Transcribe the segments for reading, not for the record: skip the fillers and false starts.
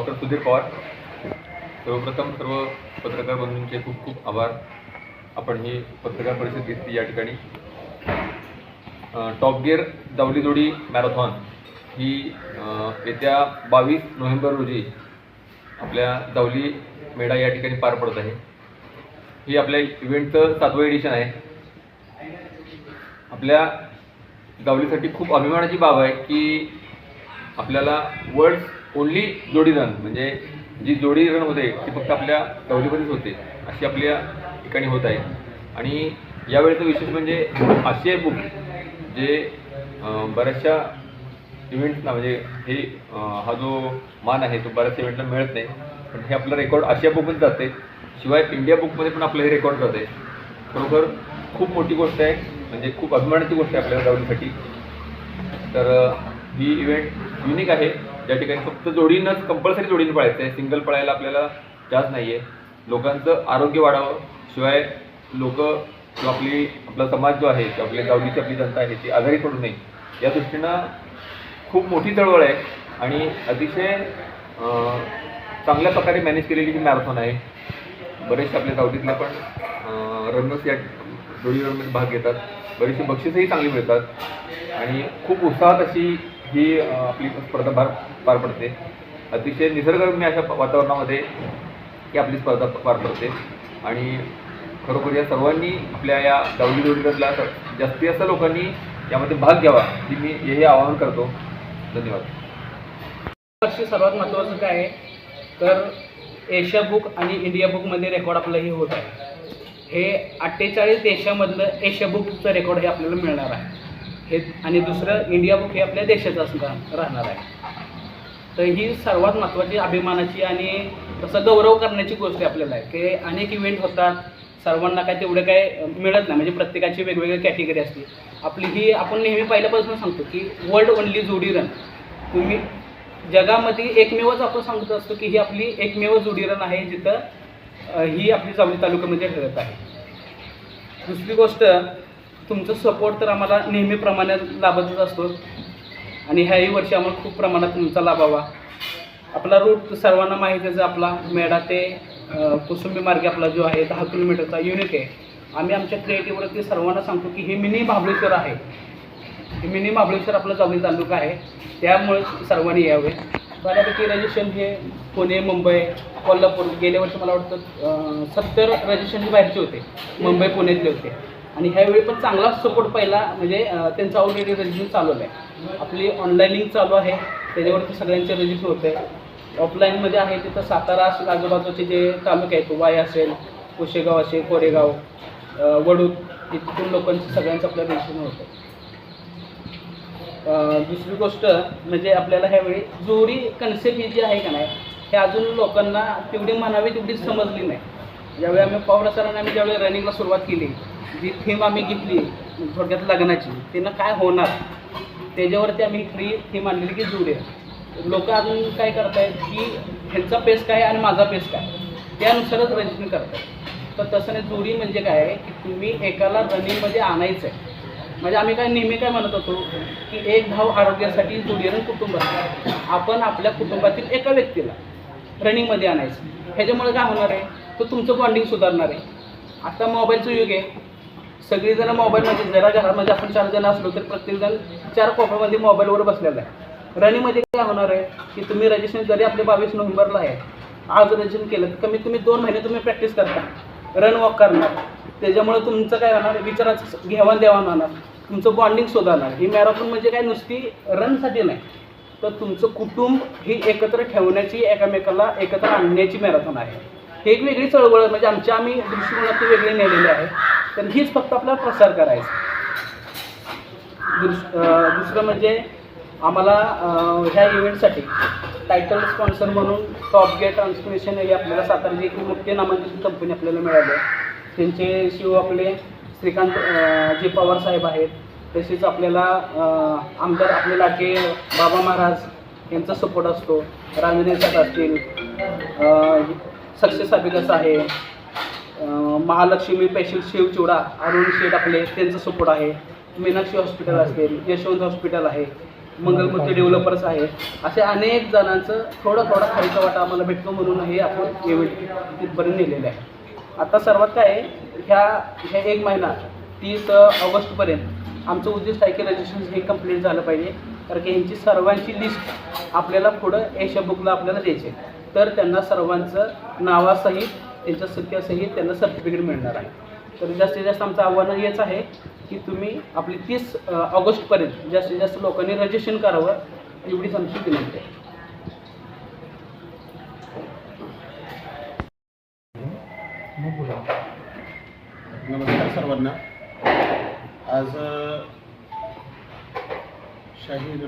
Doctor Sudhir Pawar. सर्वप्रथम सर्व पत्रकार बंधूंचे खूप खूप आभार. आपण ही पत्रकार परिषद घेतली या ठिकाणी. टॉप गिअर जावली जोडी मॅरेथॉन ही येत्या 22 नोव्हेंबर रोजी आपल्या जावली मेढा या ठिकाणी पार पडत आहे. ही आपल्या इव्हेंटचं 7वं एडिशन आहे. आपल्या जावलीसाठी खूप अभिमानाची बाब आहे की आपल्याला वर्ल्ड ओनली जोडी रन, म्हणजे जी जोडी रन होते ती फक्त आपल्या जावलीमध्येच होते अशी आपल्या ठिकाणी होत आहे. आणि यावेळेचं विशेष म्हणजे आशियाई बुक जे बऱ्याचशा इव्हेंट्सना, म्हणजे हे हा जो मान आहे तो बऱ्याचशा इव्हेंटला मिळत नाही, पण हे आपलं रेकॉर्ड आशिया बुकमध्ये जाते. शिवाय इंडिया बुकमध्ये पण आपलं हे रेकॉर्ड जाते. खरोखर खूप मोठी गोष्ट आहे, म्हणजे खूप अभिमानाची गोष्ट आहे आपल्या जावलीसाठी. तर ही इव्हेंट युनिक आहे, ज्या ठिकाणी फक्त जोडीनंच, कंपल्सरी जोडीनं पळायचं आहे. सिंगल पळायला आपल्याला चान्स नाही आहे. लोकांचं आरोग्य वाढावं, शिवाय लोक किंवा आपला समाज जो आहे, किंवा आपल्या जावलीची आपली जनता आहे ती आजारी पडू नये या दृष्टीनं खूप मोठी चळवळ आहे आणि अतिशय चांगल्या प्रकारे मॅनेज केलेली ही मॅरेथॉन आहे. बरेचसे आपल्या जावलीतले पण रनर्स या जोडी रनमध्ये भाग घेतात. बरीचशी बक्षीसही चांगली मिळतात आणि खूप उत्साहात अशी ही आपली स्पर्धा पार पडते. अतिशय निसर्गरम्य अशा वातावरणामध्ये ही आपली स्पर्धा पार पडते. आणि खरोखर या सर्वांनी आपल्या या जावली जोडी रनला जास्तीत जास्त लोकांनी यामध्ये भाग घ्यावा ही मी हे आवाहन करतो. धन्यवाद. वर्षी सर्वात महत्त्वाचं काय आहे तर एशिया बुक आणि इंडिया बुकमध्ये रेकॉर्ड आपलं हे होत आहे. हे 48 देशामधलं एशिया बुकचं रेकॉर्ड हे आपल्याला मिळणार आहे. हे आणि दुसरं इंडिया बुक हे आपल्या देशाचं राहणार आहे. तर ही सर्वात महत्त्वाची, अभिमानाची आणि तसं गौरव करण्याची गोष्ट आपल्याला आहे की अनेक इव्हेंट होतात, सर्वांना काय तेवढं काय मिळत नाही, म्हणजे प्रत्येकाची वेगवेगळी कॅटेगरी असते. आपली ही आपण नेहमी पहिल्यापासून सांगतो की वर्ल्ड ओनली जोडी रन, तुम्ही जगामध्ये एकमेवच आपण सांगत असतो की ही आपली एकमेव जोडी रन आहे जिथं ही आपली जावली तालुक्यामध्ये ठरत आहे. दुसरी गोष्ट, तुमचं सपोर्ट तर आम्हाला नेहमीप्रमाणे लाभतच असतो आणि ह्याही वर्षी आम्हाला खूप प्रमाणात तुमचा लाभावा. आपला रूट सर्वांना माहितीच, आपला मेढा ते कुसुंबी मार्गे आपला जो आहे 10 किलोमीटरचा युनिक आहे. आम्ही आमच्या क्रिएटिव्हवरती सर्वांना सांगतो की हे मिनी महाबळेश्वर आहे. हे मिनी महाबळेश्वर आपला जावली तालुका आहे, त्यामुळे सर्वांनी यावे. बऱ्यापैकी रजिस्ट्रेशन हे पुणे, मुंबई, कोल्हापूर, गेल्या वर्षी मला वाटतं 70 रजिस्ट्रेशन बाहेरचे होते, मुंबई पुण्यातले होते. आणि ह्यावेळी पण चांगला सपोर्ट पहिला, म्हणजे त्यांचं ऑलरेडी रजिस्ट्रेशन चालू आहे. आपली ऑनलाईन लिंक चालू आहे, त्याच्यावरती सगळ्यांचे रजिस्टर होते. ऑफलाईनमध्ये आहे तिथं सातारा आजूबाजूचे जे तालुके आहेत, वाई असेल, कुशेगाव असेल, कोरेगाव, वडूद, इथून लोकांचं सगळ्यांचं आपलं रजिस्ट्रेशन होतं. दुसरी गोष्ट म्हणजे आपल्याला ह्यावेळी जोडी कन्सेप्ट ही जी आहे का नाही, हे अजून लोकांना तेवढी म्हणावी तेवढी समजली नाही. ज्यावेळी आम्ही पवार सरांनी आम्ही ज्यावेळी रनिंगला सुरुवात केली, जी थीम आम्ही घेतली थोडक्यात लग्नाची, त्यानं काय होणार त्याच्यावरती आम्ही फ्री थीम आणलेली की जोडी. लोक अजून काय करत आहेत की ह्यांचा पेस काय आणि माझा पेस काय, त्यानुसारच रजिस्ट्रेशन करतात. तर तसं नाही, जोडी म्हणजे काय आहे की तुम्ही एकाला रनिंगमध्ये आणायचं आहे. म्हणजे आम्ही काय नेहमी काय म्हणत होतो की एक धाव आरोग्यासाठी जोडी रन कुटुंब असतं. आपण आपल्या कुटुंबातील एका व्यक्तीला रनिंगमध्ये आणायचं. ह्याच्यामुळे काय होणार आहे, तर तुमचं बॉन्डिंग सुधारणार आहे. आता मोबाईलचं युग आहे, सगळीजण मोबाईलमध्ये, जरा घरामध्ये आपण 4 जण असलो तर प्रत्येकजण 4 कोपऱ्यामध्ये मोबाईलवर बसलेला आहे. रनिंगमध्ये काय होणार आहे की तुम्ही रजिस्ट्रेशन जरी आपले 22 नोव्हेंबरला आहे, आज रजिस्ट्रेशन केलं तर कमीत कमी 2 महिने तुम्ही प्रॅक्टिस करता, रन वॉक करणार. त्याच्यामुळे तुमचं काय होणार, विचाराचं घेवाणदेवाण होणार, तुमचं बॉन्डिंग सुधारणार. ही मॅरेथॉन म्हणजे काय नुसती रनसाठी नाही, तर तुमचं कुटुंब ही एकत्र ठेवण्याची, एकमेकाला एकत्र आणण्याची मॅरेथॉन आहे. ही एक वेगळी चळवळ, म्हणजे आम्ही दृष्टिकोनात वेगळे नेलेले आहे. तर हीच फक्त आपल्याला प्रसार करायचा. दुसरं म्हणजे आम्हाला ह्या इव्हेंटसाठी टायटल स्पॉन्सर म्हणून टॉप गिअर ट्रान्समिशन हे आपल्याला सातारची एक मोठी नामांकित कंपनी आपल्याला मिळाली आहे. त्यांचे शिव आपले श्रीकांत जे पवार साहेब आहेत, तसेच आपल्याला आमदार आपले लाडके बाबा महाराज यांचा सपोर्ट असतो. रांजणे साहेब असतील, सक्सेस अभिकस आहे, महालक्ष्मी पेशील शिव चिवडा, अरुण शेठ आपले त्यांचा सपोर्ट आहे. मीनाक्षी हॉस्पिटल असेल, यशवंत हॉस्पिटल आहे, मंगलमूर्ती डेव्हलपर्स आहेत, असे अनेक जणांचं थोडा खायचा वाटा आम्हाला भेटतो म्हणून हे आपण इव्हेंट तिथपर्यंत नेलेलं आहे. आता सर्वात काय आहे, ह्या 1 महिना 30 ऑगस्टपर्यंत आमचं उद्दिष्ट आहे की रजिस्ट्रेशन हे कंप्लीट झालं पाहिजे. कारण की यांची सर्वांची लिस्ट आपल्याला पुढं एशिया बुकला आपल्याला द्यायची आहे. तर त्यांना सर्वांचं नावासहित त्यांच्या संख्यासहित त्यांना सर्टिफिकेट मिळणार आहे. तर जास्तीत जास्त आमचं आव्हान हेच आहे की तुम्ही आपली 30 ऑगस्टपर्यंत जास्तीत जास्त लोकांनी रजिस्ट्रेशन करावं, एवढीच आमची विनंती आहे. नमस्कार सर्वांना. आज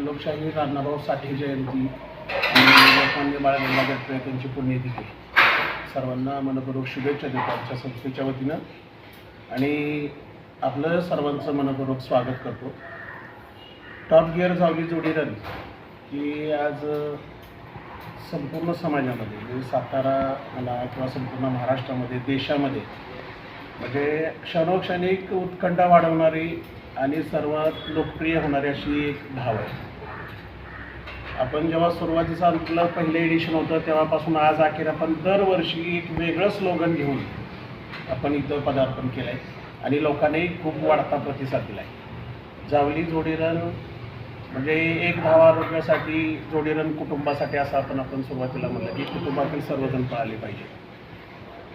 लोकशाही अण्णाभाऊ साठे जयंती आणि लोकमान्य बाळ गंगाधर टिळक यांची पुण्यतिथी. सर्वांना मनपूर्वक शुभेच्छा देतो आमच्या संस्थेच्या वतीनं आणि आपलं सर्वांचं मनपूर्वक स्वागत करतो. टॉप गिअर जावली जोडी रन ही आज संपूर्ण समाजामध्ये म्हणजे सातारा मला किंवा संपूर्ण महाराष्ट्रामध्ये देशामध्ये म्हणजे क्षणोक्षणिक उत्कंठा वाढवणारी आणि सर्वात लोकप्रिय होणारी अशी एक धाव आहे. आपण जेव्हा सुरुवातीचं आपलं पहिलं एडिशन होतं तेव्हापासून आज अखेर आपण दरवर्षी एक वेगळं स्लोगन घेऊन आपण इथं पदार्पण केलं आहे आणि लोकांनी खूप वाढता प्रतिसाद दिला आहे. जावली जोडी रन म्हणजे एक धाव आरोग्यासाठी जोडी रन कुटुंबासाठी असं आपण सुरुवातीला म्हणलं की कुटुंबातील सर्वजण पाळले पाहिजे.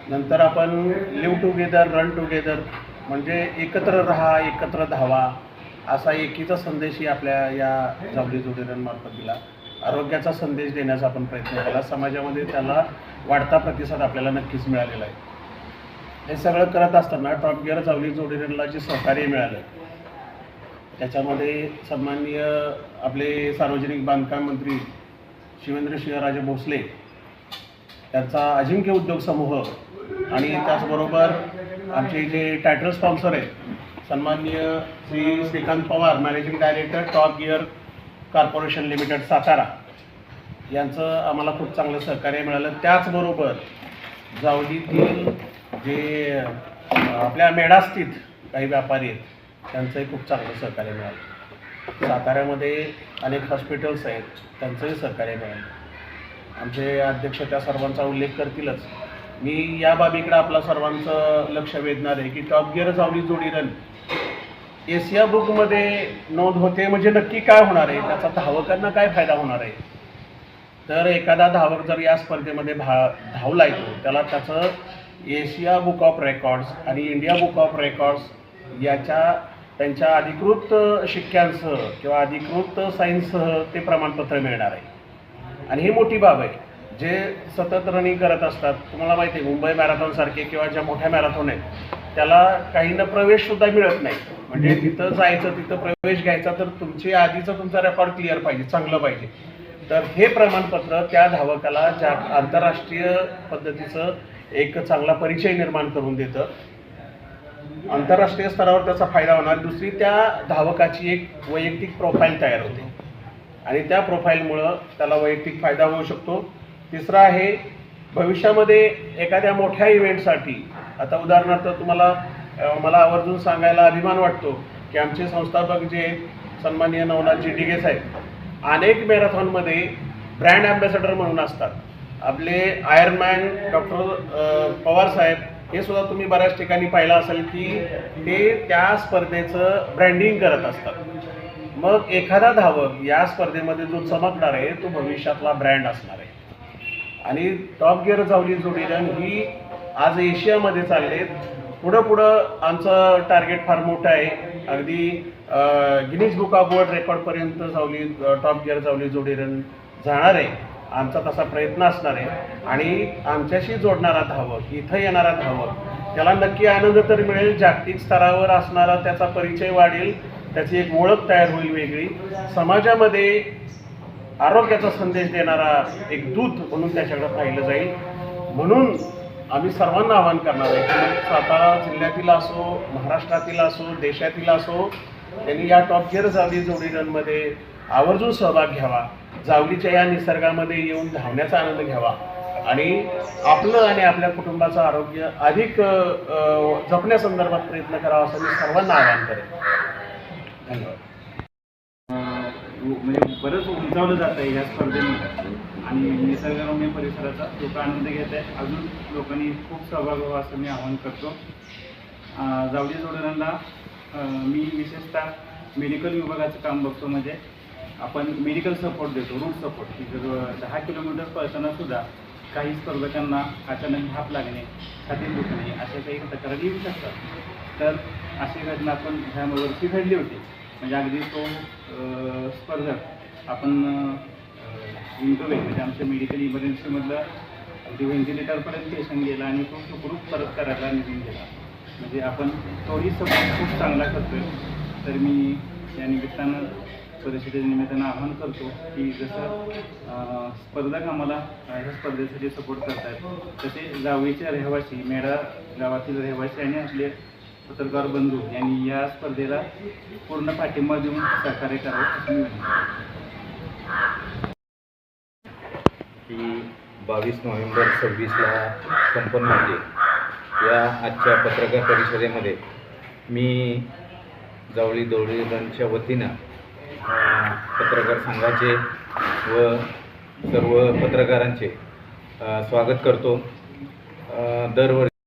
नंतर आपण लिव्ह टुगेदर रन टुगेदर म्हणजे एकत्र राहा एकत्र धावा असा एकीचा संदेशही आपल्या या जावली जोडी रन मार्फत दिला. आरोग्याचा संदेश देण्याचा आपण प्रयत्न केला. समाजामध्ये त्याला वाढता प्रतिसाद आपल्याला नक्कीच मिळालेला आहे. हे सगळं करत असताना टॉप गिअर जावली जोडी रनला जे सहकार्य मिळालं त्याच्यामध्ये सन्माननीय आपले सार्वजनिक बांधकाम मंत्री शिवेंद्रसिंहराजे भोसले त्यांचा अजिंक्य उद्योग समूह आणि त्याचबरोबर आमचे जे टायटल स्पॉन्सर आहेत सन्माननीय Shrikant Pawar managing director Top Gear Corporation Limited Satara यांचं आम्हाला खूप चांगलं सहकार्य मिळालं. त्याचबरोबर जावलीतील जे आपल्या मेढास्थित काही व्यापारी आहेत त्यांचंही खूप चांगलं सहकार्य मिळालं. साताऱ्यामध्ये अनेक हॉस्पिटल्स आहेत त्यांचंही सहकार्य मिळालं. आमचे अध्यक्ष त्या सर्वांचा उल्लेख करतीलच. मी या बाबीकडे आपलं सर्वांचं लक्ष वेधणार आहे की टॉप गिअर जावली जोडी रन एशिया बुकमध्ये नोंद होते म्हणजे नक्की काय होणार आहे, त्याचा धावकांना काय फायदा होणार आहे. तर एखादा धावक जर या स्पर्धेमध्ये धावला येतो त्याला त्याचं एशिया बुक ऑफ रेकॉर्ड्स आणि इंडिया बुक ऑफ रेकॉर्ड्स याच्या त्यांच्या अधिकृत शिक्क्यांसह किंवा अधिकृत साईन्ससह ते प्रमाणपत्र मिळणार आहे. आणि ही मोठी बाब आहे. जे सतत रनिंग करत असतात तुम्हाला माहिती आहे मुंबई मॅरेथॉनसारखे किंवा ज्या मोठ्या मॅरेथॉन आहेत त्याला काहींना प्रवेशसुद्धा मिळत नाही. म्हणजे तिथं जायचं तिथं प्रवेश घ्यायचा तर तुमचा रेकॉर्ड क्लिअर पाहिजे चांगलं पाहिजे. तर हे प्रमाणपत्र त्या धावकाला ज्या आंतरराष्ट्रीय पद्धतीचं एक चांगला परिचय निर्माण करून देतं. आंतरराष्ट्रीय स्तरावर त्याचा फायदा होणार. दुसरी त्या धावकाची एक वैयक्तिक प्रोफाईल तयार होते आणि त्या प्रोफाईलमुळं त्याला वैयक्तिक फायदा होऊ शकतो. तिसरा आहे भविष्यामध्ये एखाद्या मोठ्या इव्हेंटसाठी आता उदाहरणार्थ मला आवर्जून सांगायला अभिमान वाटतो की आमचे संस्थापक जे सन्माननीय नवनाथजी डिगे साहेब अनेक मॅरेथॉनमध्ये ब्रँड ॲम्बॅसेडर म्हणून असतात. आपले आयर्नमॅन डॉक्टर पवार साहेब हे सुद्धा तुम्ही बऱ्याच ठिकाणी पाहिलं असेल की ते त्या स्पर्धेचं ब्रँडिंग करत असतात. मग एखादा धावक या स्पर्धेमध्ये जो चमकणार आहे तो भविष्यातला ब्रँड असणार आहे. आणि टॉप गिअर जावली जोडी रन ही आज एशियामध्ये चालले. पुढं आमचं टार्गेट फार मोठं आहे. अगदी गिनीज बुक ऑफ वर्ल्ड रेकॉर्डपर्यंत टॉप गिअर जावली जोडी रन जाणार आहे. आमचा तसा प्रयत्न असणार आहे. आणि आमच्याशी जोडणारा धावक इथं येणारा धावक त्याला नक्की आनंद तर मिळेल. जागतिक स्तरावर असणारा त्याचा परिचय वाढेल. त्याची एक ओळख तयार होईल वेगळी. समाजामध्ये आरोग्याचा संदेश देणारा एक दूत म्हणून त्याच्याकडे पाहिलं जाईल. म्हणून आम्ही सर्वांना आवाहन करणार आहे की सातारा जिल्ह्यातील असो महाराष्ट्रातील असो देशातील असो त्यांनी या टॉप गिअर जावली जोडी रनमध्ये आवर्जून सहभाग घ्यावा. जावलीच्या या निसर्गामध्ये येऊन धावण्याचा आनंद घ्यावा आणि आपलं आणि आपल्या कुटुंबाचं आरोग्य अधिक जपण्यासंदर्भात प्रयत्न करावा असं मी सर्वांना आवाहन करेन. धन्यवाद. म्हणजे बरंच उंचावलं जातं आहे ह्या स्पर्धेमध्ये आणि निसर्गरम्य परिसराचा लोक आनंद घेत आहे. अजून लोकांनी खूप सहभाग व्हावा असं मी आवाहन करतो. जावली जोडीदारांना मी विशेषतः मेडिकल विभागाचं काम बघतो. म्हणजे आपण मेडिकल सपोर्ट देतो, रूट सपोर्ट, की जर 10 किलोमीटर पळताना सुद्धा काही स्पर्धकांना अचानक धाप लागणे, छातीत दुखणे अशा काही तक्रारी येऊ शकतात. तर अशी घटना आपण ह्या वर्षी घडली होती. म्हणजे अगदी तो स्पर्धक आपण इंटरव्हेंट म्हणजे आमच्या मेडिकल इमर्जन्सीमधलं अगदी व्हेंटिलेटरपर्यंत पेशंट गेला आणि तो सुखरूप परत करायला निघून गेला. म्हणजे आपण तोही सपोर्ट खूप चांगला करतोय. तर मी या निमित्तानं परिषदेच्या निमित्तानं आवाहन करतो की जसं स्पर्धक आम्हाला ह्या स्पर्धेसाठी सपोर्ट करतात तसे जावळीचे रहिवासी, मेढा गावातील रहिवासी आणि आपले पत्रकार बंधू यांनी या स्पर्धेला पूर्ण पाठिंबा देऊन सहकार्य करावं असं मी म्हणतो. की 22 नोव्हेंबर 26ला संपन्न होते. या आजच्या पत्रकार परिषदेमध्ये मी जावळी जोडीदारांच्या वतीनं पत्रकार संघाचे व सर्व पत्रकारांचे स्वागत करतो. दरवर्षी